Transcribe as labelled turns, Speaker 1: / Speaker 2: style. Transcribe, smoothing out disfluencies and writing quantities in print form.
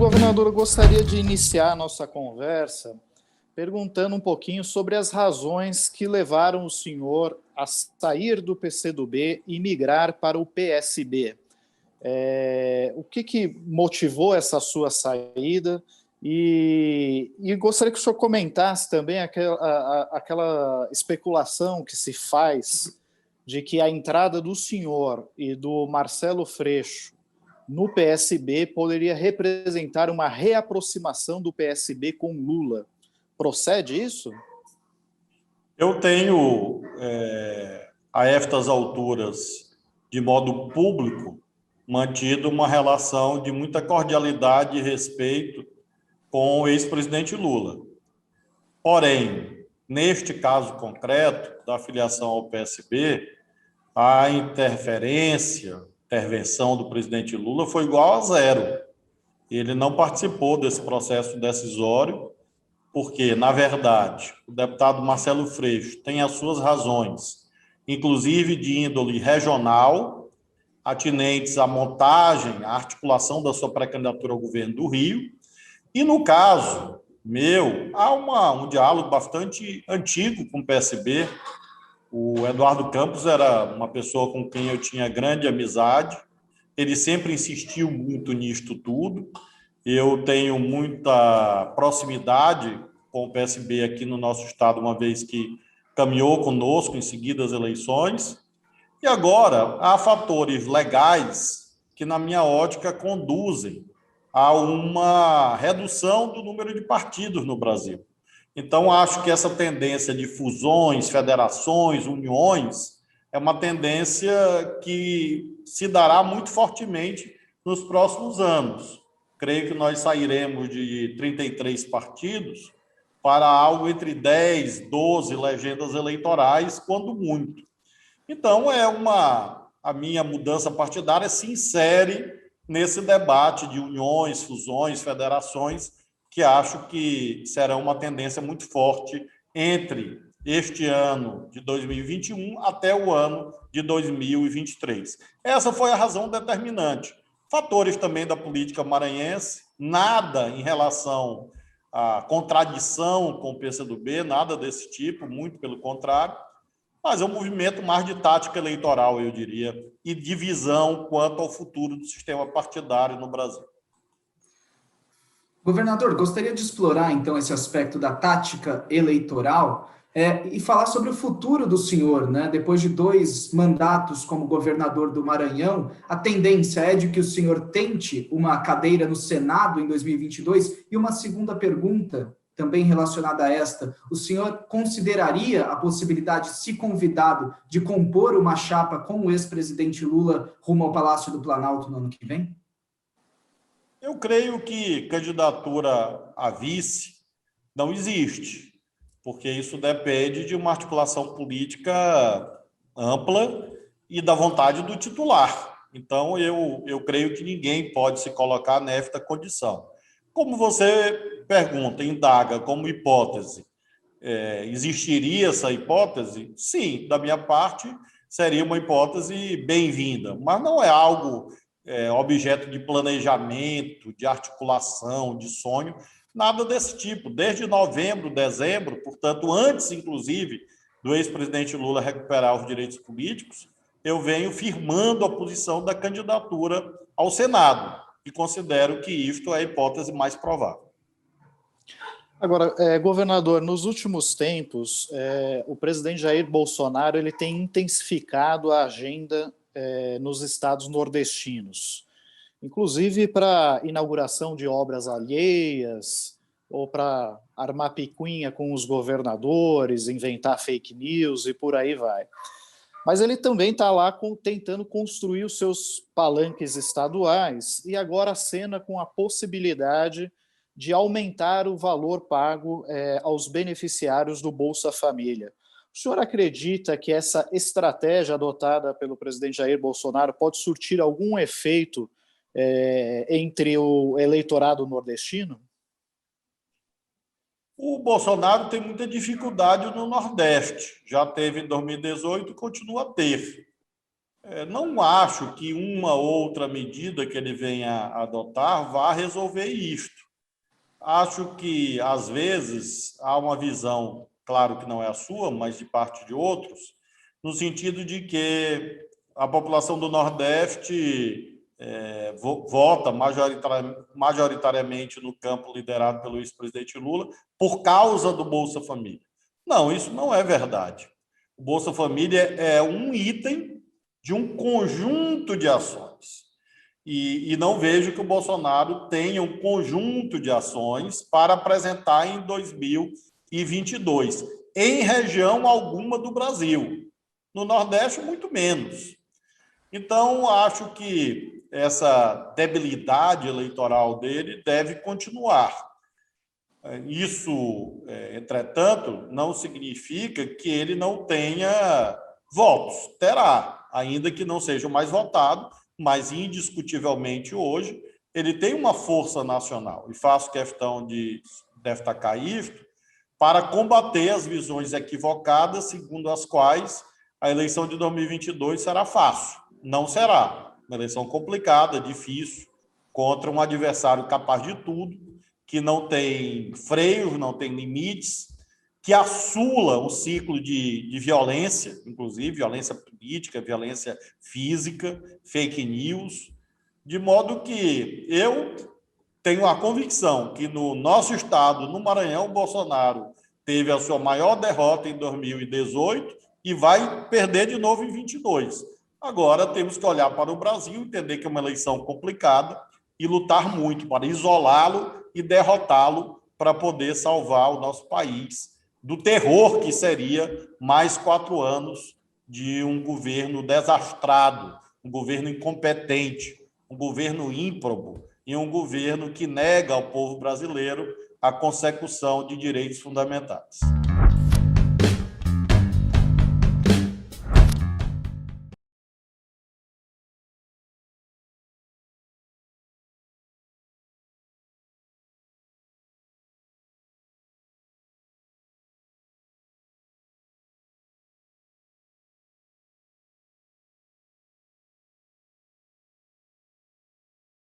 Speaker 1: governador, eu gostaria de iniciar a nossa conversa perguntando um pouquinho sobre as razões que levaram o senhor a sair do PCdoB e migrar para o PSB. O que motivou essa sua saída? E gostaria que o senhor comentasse também aquela especulação que se faz de que a entrada do senhor e do Marcelo Freixo no PSB poderia representar uma reaproximação do PSB com Lula. Procede isso?
Speaker 2: Eu tenho, a estas alturas, de modo público, mantido uma relação de muita cordialidade e respeito com o ex-presidente Lula. Porém, neste caso concreto da filiação ao PSB, a intervenção do presidente Lula foi igual a zero. Ele não participou desse processo decisório, porque, na verdade, o deputado Marcelo Freixo tem as suas razões, inclusive de índole regional, atinentes à montagem, à articulação da sua pré-candidatura ao governo do Rio. E, no caso meu, há um diálogo bastante antigo com o PSB. O Eduardo Campos era uma pessoa com quem eu tinha grande amizade. Ele sempre insistiu muito nisto tudo. Eu tenho muita proximidade com o PSB aqui no nosso estado, uma vez que caminhou conosco em seguida as eleições. E agora, há fatores legais que, na minha ótica, conduzem a uma redução do número de partidos no Brasil. Então, acho que essa tendência de fusões, federações, uniões, é uma tendência que se dará muito fortemente nos próximos anos. Creio que nós sairemos de 33 partidos para algo entre 10, 12 legendas eleitorais, quando muito. Então, a minha mudança partidária se insere nesse debate de uniões, fusões, federações, que acho que serão uma tendência muito forte entre este ano de 2021 até o ano de 2023. Essa foi a razão determinante. Fatores também da política maranhense, nada em relação à contradição com o PCdoB, nada desse tipo, muito pelo contrário, mas é um movimento mais de tática eleitoral, eu diria, e de visão quanto ao futuro do sistema partidário no Brasil.
Speaker 3: Governador, gostaria de explorar, então, esse aspecto da tática eleitoral e falar sobre o futuro do senhor, né? Depois de 2 mandatos como governador do Maranhão, a tendência é de que o senhor tente uma cadeira no Senado em 2022? E uma segunda pergunta, também relacionada a esta, o senhor consideraria a possibilidade, se convidado, de compor uma chapa com o ex-presidente Lula rumo ao Palácio do Planalto no ano que vem?
Speaker 2: Eu creio que candidatura a vice não existe, porque isso depende de uma articulação política ampla e da vontade do titular. Então, eu creio que ninguém pode se colocar nesta condição. Como você pergunta, indaga como hipótese, existiria essa hipótese? Sim, da minha parte, seria uma hipótese bem-vinda, mas não é algo objeto de planejamento, de articulação, de sonho, nada desse tipo. Desde novembro, dezembro, portanto, antes, inclusive, do ex-presidente Lula recuperar os direitos políticos, eu venho firmando a posição da candidatura ao Senado, e considero que isto é a hipótese mais provável.
Speaker 1: Agora, governador, nos últimos tempos, o presidente Jair Bolsonaro ele tem intensificado a agenda nos estados nordestinos, inclusive para inauguração de obras alheias ou para armar picuinha com os governadores, inventar fake news e por aí vai. Mas ele também está lá tentando construir os seus palanques estaduais e agora acena com a possibilidade de aumentar o valor pago aos beneficiários do Bolsa Família. O senhor acredita que essa estratégia adotada pelo presidente Jair Bolsonaro pode surtir algum efeito entre o eleitorado nordestino?
Speaker 2: O Bolsonaro tem muita dificuldade no Nordeste. Já teve em 2018 e continua a ter. Não acho que uma outra medida que ele venha a adotar vá resolver isto. Acho que, às vezes, há uma visão, claro que não é a sua, mas de parte de outros, no sentido de que a população do Nordeste vota majoritariamente no campo liderado pelo ex-presidente Lula por causa do Bolsa Família. Não, isso não é verdade. O Bolsa Família é um item de um conjunto de ações. E não vejo que o Bolsonaro tenha um conjunto de ações para apresentar em 2022, em região alguma do Brasil. No Nordeste, muito menos. Então, acho que essa debilidade eleitoral dele deve continuar. Isso, entretanto, não significa que ele não tenha votos. Terá, ainda que não seja o mais votado, mas indiscutivelmente hoje ele tem uma força nacional. E faço questão de destacar isto para combater as visões equivocadas segundo as quais a eleição de 2022 será fácil. Não será. Uma eleição complicada, difícil, contra um adversário capaz de tudo, que não tem freios, não tem limites, que assula o ciclo de violência, inclusive violência política, violência física, fake news, de modo que eu tenho a convicção que no nosso estado, no Maranhão, o Bolsonaro teve a sua maior derrota em 2018 e vai perder de novo em 22. Agora temos que olhar para o Brasil, entender que é uma eleição complicada e lutar muito para isolá-lo e derrotá-lo para poder salvar o nosso país do terror que seria mais 4 anos de um governo desastrado, um governo incompetente, um governo ímprobo e um governo que nega ao povo brasileiro a consecução de direitos fundamentais.